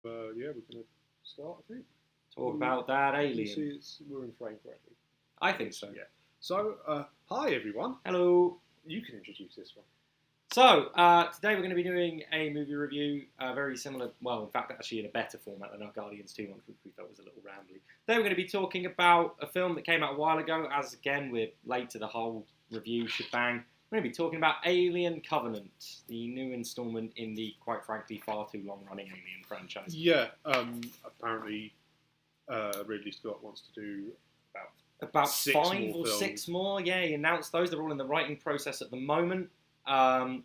Yeah, we're going to start, I think. Talk about that You alien. see, we're in frame correctly. I think so. Yeah. So, hi everyone. Hello. You can introduce this one. So, today we're going to be doing a movie review, very similar, well, in fact, actually in a better format than our Guardians 2 one, which we felt was a little rambly. Today we're going to be talking about a film that came out a while ago, as again, we're late to the whole review shebang. We're going to be talking about Alien Covenant, the new installment in the, quite frankly, far too long-running Alien franchise. Yeah, apparently Ridley Scott wants to do About six five more or films. six more, yeah, he announced those. They're all in the writing process at the moment.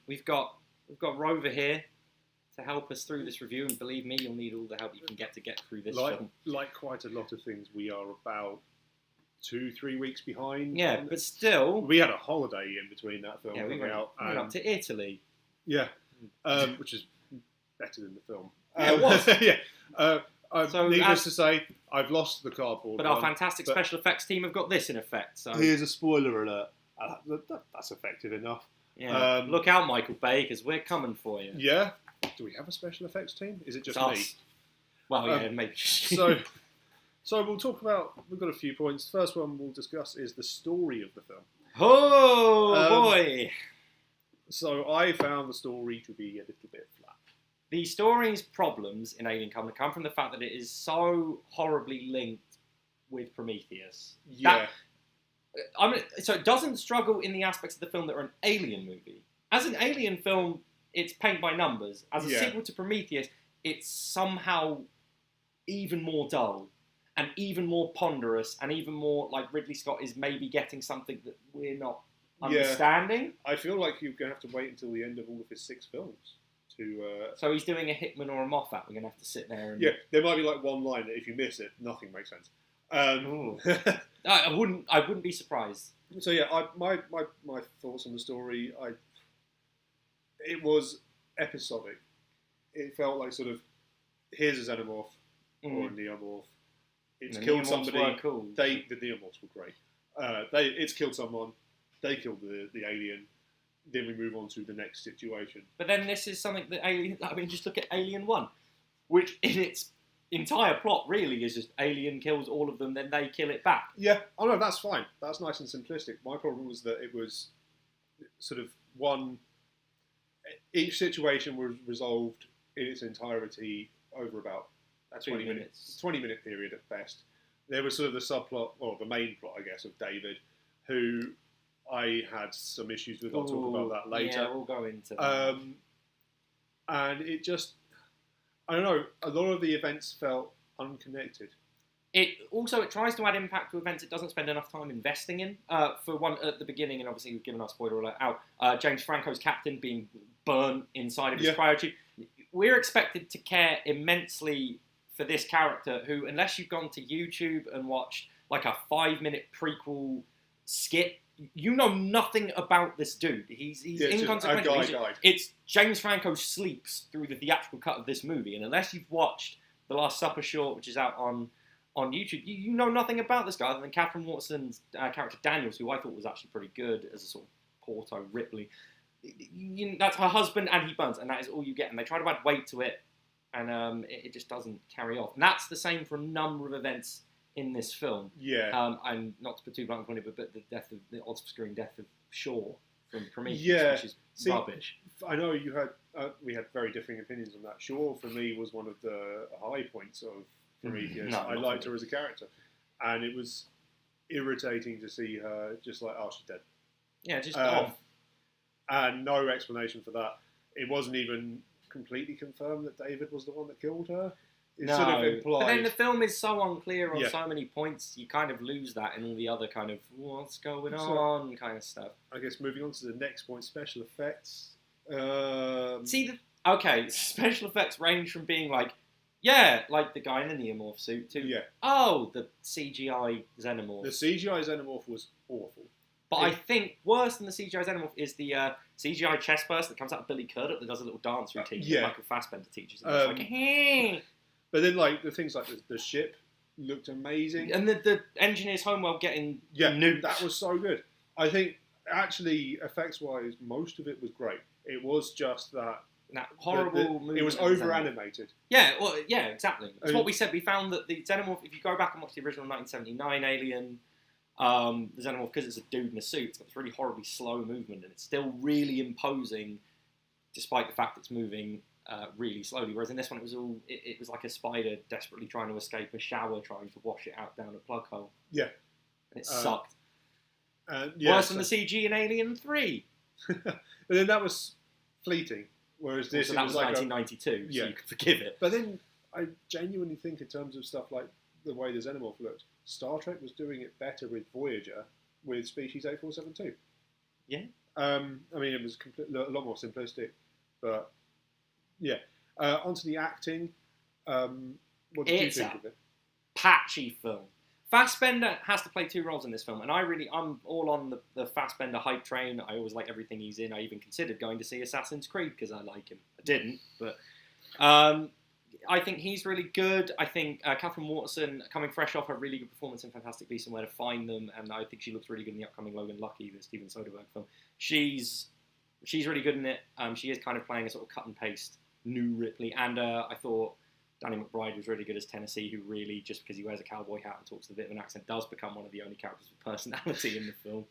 We've got Rover here to help us through this review, and believe me, you'll need all the help you can get through this film. Like quite a lot of things, we are about 2-3 weeks behind. Yeah, but still, we had a holiday in between that film we coming went out. up to Italy. Yeah, which is better than the film. Yeah, it was. yeah. So needless to say, I've lost the cardboard. But our fantastic special effects team have got this in effect. So here's a spoiler alert. That's effective enough. yeah, look out, Michael Bay, because we're coming for you. Yeah. Do we have a special effects team? Is it just me? Well, yeah, maybe. So we'll talk about. We've got a few points. First one we'll discuss is the story of the film. Oh boy! So I found the story to be a little bit flat. The story's problems in Alien Covenant come from the fact that it is so horribly linked with Prometheus. Yeah. So it doesn't struggle in the aspects of the film that are an Alien movie. As an Alien film, it's paint by numbers. As a sequel to Prometheus, it's somehow even more dull and even more ponderous and even more like Ridley Scott is maybe getting something that we're not understanding. I feel like you're going to have to wait until the end of all of his 6 films. So he's doing a Hickman or a Moffat. We're going to have to sit there and... Yeah, there might be like one line that if you miss it, nothing makes sense. I wouldn't be surprised. So yeah, my thoughts on the story, it was episodic. It felt like sort of, here's a xenomorph or a neomorph. It's killed somebody. Cool. The neomorphs were great. It's killed someone. They killed the alien. Then we move on to the next situation. But then this is something that just look at Alien 1, which in its entire plot really is just Alien kills all of them, then they kill it back. Yeah, oh no, that's fine. That's nice and simplistic. My problem was that it was sort of each situation was resolved in its entirety over about a 20 minute period at best. There was sort of the subplot, or the main plot, I guess, of David, who I had some issues with. I'll talk about that later. Yeah, we'll go into that. And it just, I don't know, a lot of the events felt unconnected. It tries to add impact to events it doesn't spend enough time investing in. For one, at the beginning, and obviously we've given our spoiler alert out, James Franco's captain being burnt inside of his cryotube. We're expected to care immensely for this character who, unless you've gone to YouTube and watched like a 5-minute prequel skit, you know nothing about this dude. He's inconsequential. It's James Franco sleeps through the theatrical cut of this movie, and unless you've watched The Last Supper short, which is out on YouTube, you know nothing about this guy other than Catherine Watson's character Daniels, who I thought was actually pretty good as a sort of Porto Ripley. That's her husband, and he burns, and that is all you get. And they try to add weight to it, and it just doesn't carry off. And that's the same for a number of events in this film. Yeah. And not to put too blunt on it, but the off-screen death of Shaw from Prometheus, which is rubbish. I know we had very differing opinions on that. Shaw, for me, was one of the high points of Prometheus. I liked her as a character. And it was irritating to see her just like, oh, she's dead. Yeah, just off. And no explanation for that. It wasn't even completely confirmed that David was the one that killed her. It's sort of implied. But then the film is so unclear on so many points, you kind of lose that in all the other kind of what's going on kind of stuff. I guess moving on to the next point, special effects. Special effects range from being like the guy in the neomorph suit to the CGI xenomorph. The CGI xenomorph was awful. But I think worse than the CGI xenomorph is the CGI chest burst that comes out of Billy Crudup that does a little dance routine that Michael Fassbender teaches. And it's like, hey. But then, like, the things like the ship looked amazing. And the engineer's homeworld getting nuked. That was so good. I think, actually, effects-wise, most of it was great. It was just that that horrible movie. It was over animated. Yeah, well, yeah, exactly. It's what we said. We found that the Xenomorph, if you go back and watch the original 1979 Alien, the Xenomorph, because it's a dude in a suit, it's got this really horribly slow movement, and it's still really imposing, despite the fact it's moving really slowly. Whereas in this one, it was like a spider desperately trying to escape a shower, trying to wash it out down a plug hole. Yeah, and it sucked. Yeah, worse than the CG in Alien 3. But then that was fleeting, whereas this that was like 1992, so you could forgive it. But then I genuinely think, in terms of stuff like the way the Xenomorph looked, Star Trek was doing it better with Voyager, with Species 8472. Yeah. I mean, it was a lot more simplistic, but yeah. Onto the acting. What did you think of it? Patchy film. Fassbender has to play two roles in this film, and I'm all on the Fassbender hype train. I always like everything he's in. I even considered going to see Assassin's Creed because I like him. I didn't, but I think he's really good. I think Catherine Waterston, coming fresh off a really good performance in Fantastic Beasts and Where to Find Them, and I think she looks really good in the upcoming Logan Lucky, the Steven Soderbergh film. She's really good in it. She is kind of playing a sort of cut and paste new Ripley, and I thought Danny McBride was really good as Tennessee, who really, just because he wears a cowboy hat and talks with a bit of an accent, does become one of the only characters with personality in the film.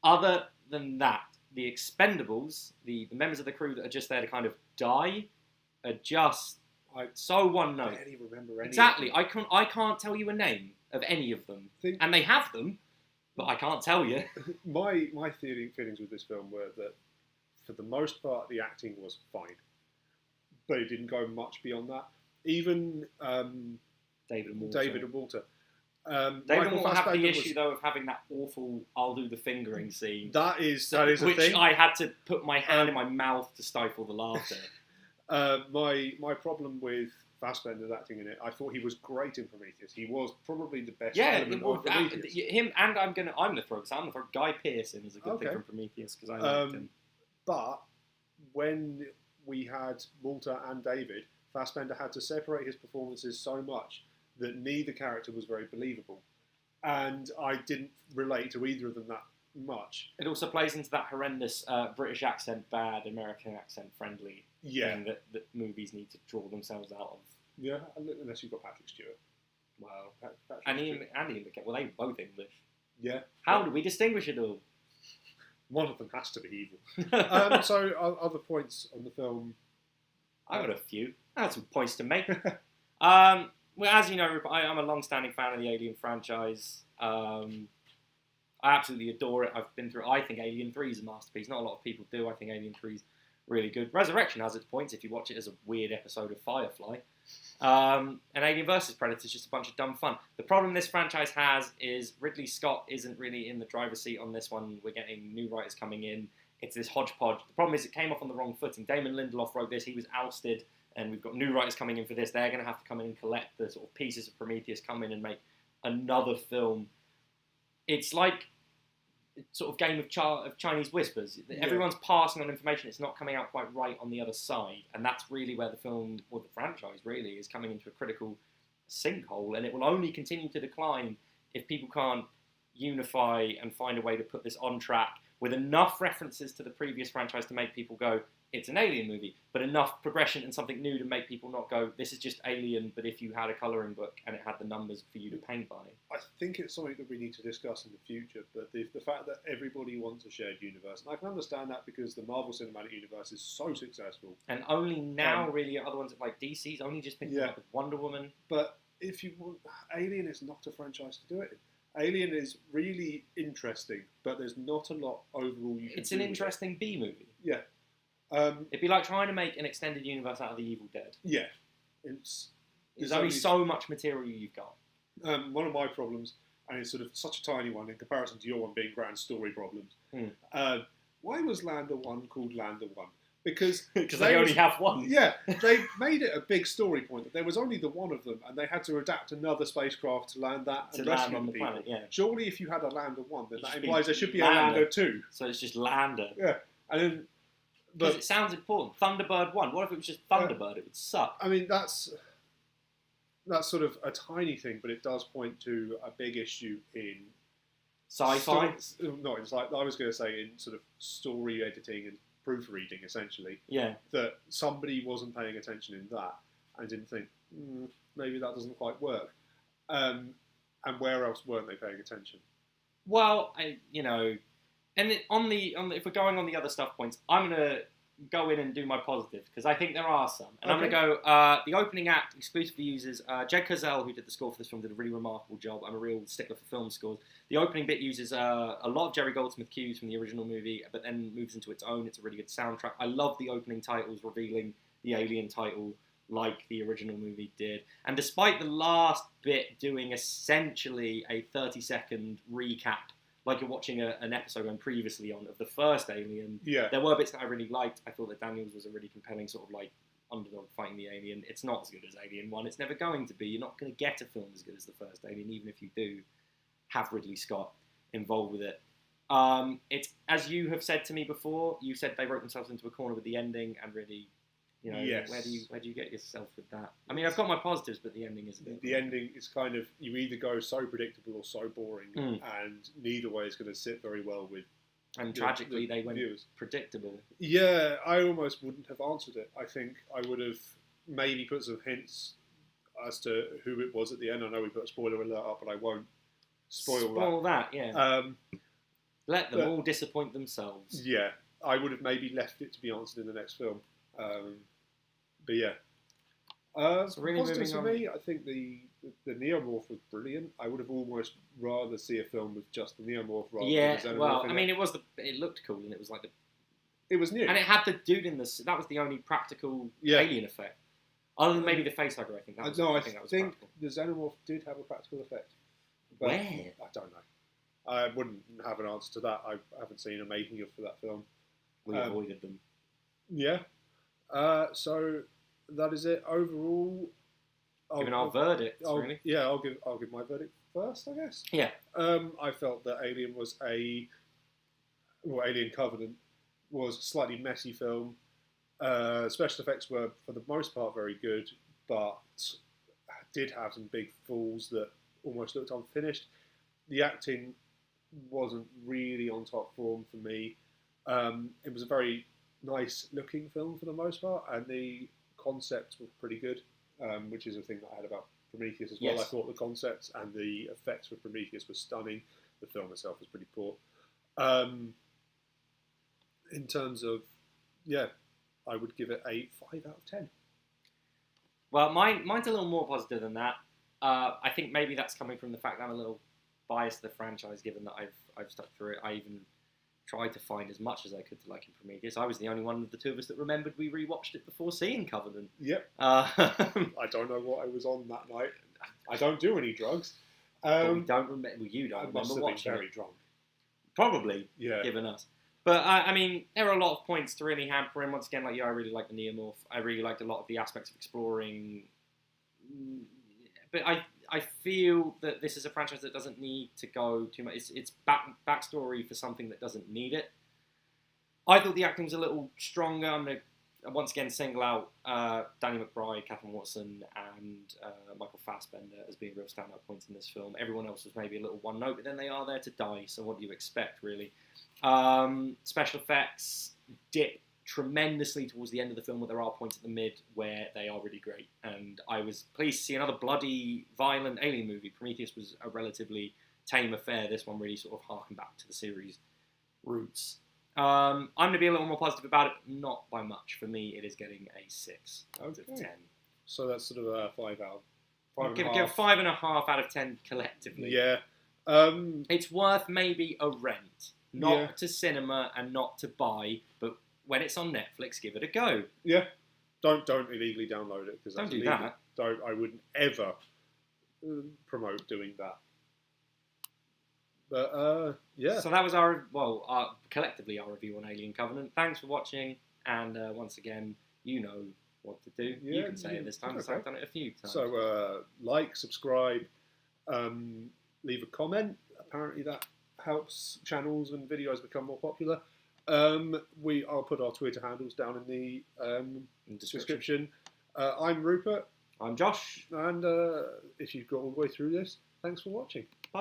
Other than that, the Expendables, the members of the crew that are just there to kind of die, are just so one note. I barely remember any. Exactly. I can't tell you a name of any of them, and they have them, but I can't tell you. My feelings with this film were that, for the most part, the acting was fine, but it didn't go much beyond that. Even David and Walter. David and Walter have the issue though of having that awful "I'll do the fingering" scene. That is which a thing. I had to put my hand in my mouth to stifle the laughter. My problem with Fassbender's acting in it, I thought he was great in Prometheus. He was probably the best element of Prometheus. Him, and I'm gonna throw Guy Pearce in as a good thing from Prometheus because I liked him. But when we had Walter and David, Fassbender had to separate his performances so much that neither character was very believable, and I didn't relate to either of them that much. It also plays into that horrendous British accent, bad American accent, friendly thing that movies need to draw themselves out of. Yeah, unless you've got Patrick Stewart. Well, and Ian McKellen. Well, they were both English. Yeah. How do we distinguish it all? One of them has to be evil. So, other points on the film? I've got a few. I have some points to make. Well, as you know, Rupert, I'm a long-standing fan of the Alien franchise. I absolutely adore it. I've been through. I think Alien 3 is a masterpiece. Not a lot of people do. I think Alien 3 is really good. Resurrection has its points if you watch it as a weird episode of Firefly. And Alien vs Predator is just a bunch of dumb fun. The problem this franchise has is Ridley Scott isn't really in the driver's seat on this one. We're getting new writers coming in. It's this hodgepodge. The problem is it came off on the wrong footing. Damon Lindelof wrote this. He was ousted. And we've got new writers coming in for this. They're going to have to come in and collect the sort of pieces of Prometheus, come in and make another film. It's like sort of game of Chinese whispers. Yeah. Everyone's passing on information. It's not coming out quite right on the other side. And that's really where the film, or the franchise really, is coming into a critical sinkhole. And it will only continue to decline if people can't unify and find a way to put this on track with enough references to the previous franchise to make people go, it's an Alien movie, but enough progression and something new to make people not go, this is just Alien, but if you had a colouring book and it had the numbers for you to paint by. I think it's something that we need to discuss in the future, but the fact that everybody wants a shared universe, and I can understand that because the Marvel Cinematic Universe is so successful. And only now, really, are other ones like DC's only just been up with Wonder Woman. But if you want, Alien is not a franchise to do it in. Alien is really interesting, but there's not a lot overall you can It's an interesting B movie. Yeah. It'd be like trying to make an extended universe out of The Evil Dead. Yeah. There's only so much material you've got. One of my problems, and it's sort of such a tiny one in comparison to your one being grand story problems, why was Lander 1 called Lander 1? Because they only have one. Yeah, they made it a big story point that there was only the one of them, and they had to adapt another spacecraft to land that and rescue on the people. Planet, yeah. Surely, if you had a Lander 1, then that implies there should be a Lander 2. So it's just Lander. Yeah, and then because it sounds important. Thunderbird 1. What if it was just Thunderbird? It would suck. I mean, that's sort of a tiny thing, but it does point to a big issue in sci-fi. No, it's like I was going to say in sort of story editing and proofreading, essentially. Yeah. That somebody wasn't paying attention in that and didn't think, maybe that doesn't quite work. And where else weren't they paying attention? Well, and if we're going on the other stuff points, I'm gonna go in and do my positives because I think there are some, and I'm gonna go. The opening act exclusively uses Jed Cazell, who did the score for this film, did a really remarkable job. I'm a real stickler for film scores. The opening bit uses a lot of Jerry Goldsmith cues from the original movie, but then moves into its own. It's a really good soundtrack. I love the opening titles revealing the Alien title like the original movie did. And despite the last bit doing essentially a 30-second recap, like you're watching an episode going previously on of the first Alien, there were bits that I really liked. I thought that Daniels was a really compelling sort of like underdog fighting the Alien. It's not as good as Alien 1. It's never going to be. You're not going to get a film as good as the first Alien, even if you do have Ridley Scott involved with it. It's, as you have said to me before, you said they wrote themselves into a corner with the ending, and really, yes. where do you get yourself with that? I mean, I've got my positives, but the ending is a bit... The ending is kind of, you either go so predictable or so boring, and neither way is going to sit very well with... And tragically, they went viewers. Predictable. Yeah, I almost wouldn't have answered it. I think I would have maybe put some hints as to who it was at the end. I know we put a spoiler alert up, but I won't spoil that. Yeah. Let them all disappoint themselves. Yeah, I would have maybe left it to be answered in the next film. But yeah. So really positives for me, I think the Neomorph was brilliant. I would have almost rather see a film with just the Neomorph rather than the Xenomorph. Well, I mean, it looked cool, and it was like it was new, and it had the dude in the. That was the only practical alien effect, other than maybe the facehugger. I think that was. I think the Xenomorph did have a practical effect. Where? I don't know. I wouldn't have an answer to that. I haven't seen a making of for that film. We avoided them. Yeah. So that is it. Overall, giving our verdicts, really. Yeah, I'll give my verdict first, I guess. Yeah. I felt that Alien Alien Covenant was a slightly messy film. Special effects were, for the most part, very good, but did have some big falls that almost looked unfinished. The acting wasn't really on top form for me. It was a very nice-looking film for the most part, and the concepts were pretty good, which is a thing that I had about Prometheus as well. Yes. I thought the concepts and the effects for Prometheus were stunning. The film itself was pretty poor. In terms of, I would give it a 5 out of 10. Well, mine's a little more positive than that. I think maybe that's coming from the fact that I'm a little biased to the franchise, given that I've stuck through it. I even tried to find as much as I could to like in Prometheus. I was the only one of the two of us that remembered we rewatched it before seeing Covenant. Yep. I don't know what I was on that night. I don't do any drugs. We don't remember. Well, you don't I remember must have watching been very it. drunk. Probably. Yeah. Given us. But I mean, there are a lot of points to really hamper him. Once again, I really like the Neomorph. I really liked a lot of the aspects of exploring. But I feel that this is a franchise that doesn't need to go too much. It's backstory for something that doesn't need it. I thought the acting was a little stronger. I'm going to once again single out Danny McBride, Catherine Watson, and Michael Fassbender as being real standout points in this film. Everyone else was maybe a little one note, but then they are there to die, so what do you expect, really? Special effects dip tremendously towards the end of the film, but there are points at the mid where they are really great, and I was pleased to see another bloody, violent alien movie. Prometheus was a relatively tame affair. This one really sort of harkened back to the series roots. I'm going to be a little more positive about it, but not by much. For me, it is getting a 6 out of 10. So that's sort of a 5 out. I'll give a 5.5 out of 10 collectively. Yeah. It's worth maybe a rent. Not to cinema and not to buy, but when it's on Netflix, give it a go. Yeah. Don't illegally download it, because don't do illegal. that. I wouldn't ever promote doing that. But yeah. So that was collectively our review on Alien Covenant. Thanks for watching, and once again, you know what to do. You can say it this time, because I've done it a few times. So like, subscribe, leave a comment. Apparently that helps channels and videos become more popular. I'll put our Twitter handles down in the description. I'm Rupert. I'm Josh. And if you've got all the way through this, thanks for watching.